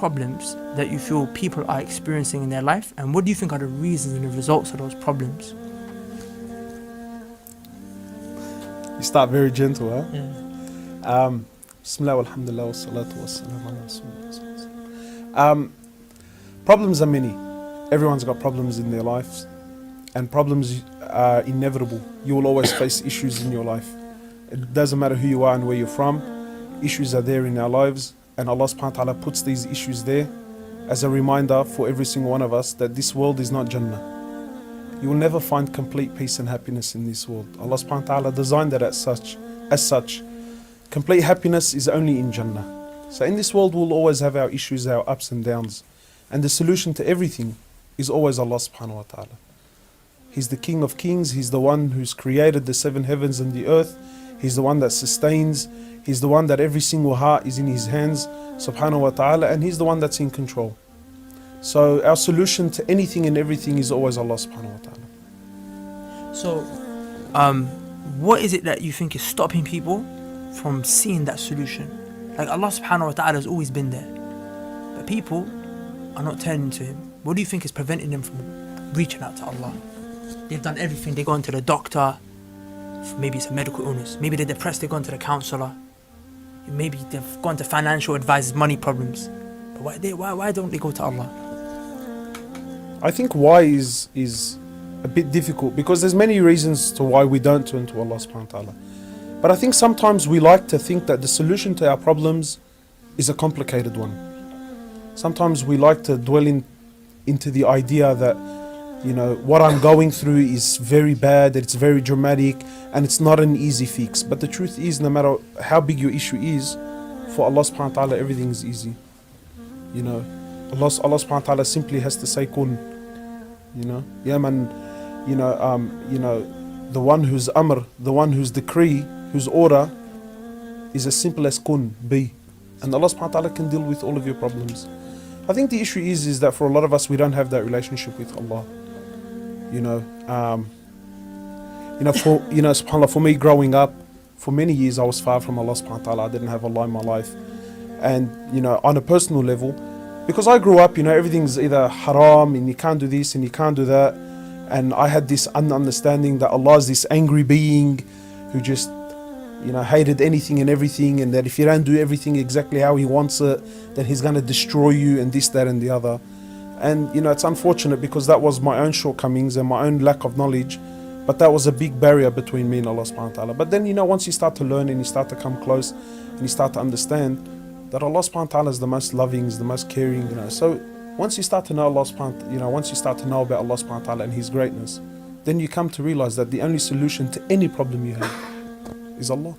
problems that you feel people are experiencing in their life, and what do you think are the reasons and the results of those problems? You start very gentle, huh? Yeah. Bismillah, alhamdulillah, wassalatu wassalamu ala rasulillah. Problems are many. Everyone's got problems in their lives, and problems are inevitable. You will always face issues in your life. It doesn't matter who you are and where you're from, issues are there in our lives, and Allah subhanahu wa ta'ala puts these issues there as a reminder for every single one of us that this world is not Jannah. You will never find complete peace and happiness in this world. Allah subhanahu wa ta'ala designed it as such. Complete happiness is only in Jannah. So in this world we'll always have our issues, our ups and downs. And the solution to everything is always Allah subhanahu wa ta'ala. He's the King of Kings, He's the one who's created the 7 heavens and the earth. He's the one that sustains. He's the one that every single heart is in His hands, subhanahu wa ta'ala, and He's the one that's in control. So our solution to anything and everything is always Allah subhanahu wa ta'ala. So, what is it that you think is stopping people from seeing that solution? Like Allah subhanahu wa ta'ala has always been there, but people are not turning to Him. What do you think is preventing them from reaching out to Allah? They've done everything. They've gone to the doctor. Maybe it's a medical illness. Maybe they're depressed. They've gone to the counselor. Maybe they've gone to financial advisors, money problems. But why don't they go to Allah? I think why is a bit difficult, because there's many reasons to why we don't turn to Allah subhanahu wa ta'ala. But I think sometimes we like to think that the solution to our problems is a complicated one. Sometimes we like to dwell into the idea that, you know, what I'm going through is very bad, it's very dramatic, and it's not an easy fix. But the truth is, no matter how big your issue is, for Allah subhanahu wa ta'ala everything is easy. You know, Allah subhanahu wa ta'ala simply has to say kun. You know, yeah man, you know, the one whose amr, the one whose decree, whose order is as simple as kun, be. And Allah subhanahu wa ta'ala can deal with all of your problems. I think the issue is that for a lot of us we don't have that relationship with Allah. SubhanAllah, for me growing up, for many years I was far from Allah subhanahu wa ta'ala. I didn't have Allah in my life. And, you know, on a personal level, because I grew up, you know, everything's either haram and you can't do this and you can't do that. And I had this understanding that Allah is this angry being who just, you know, hated anything and everything, and that if you don't do everything exactly how He wants it, then He's going to destroy you and this, that and the other. And, you know, it's unfortunate because that was my own shortcomings and my own lack of knowledge, but that was a big barrier between me and Allah subhanahu wa ta'ala. But then, you know, once you start to learn and you start to come close and you start to understand that Allah subhanahu wa ta'ala is the most loving, is the most caring, you know. So once you start to know Allah subhanahu wa ta'ala, you know, once you start to know about Allah subhanahu wa ta'ala and His greatness, then you come to realize that the only solution to any problem you have is Allah.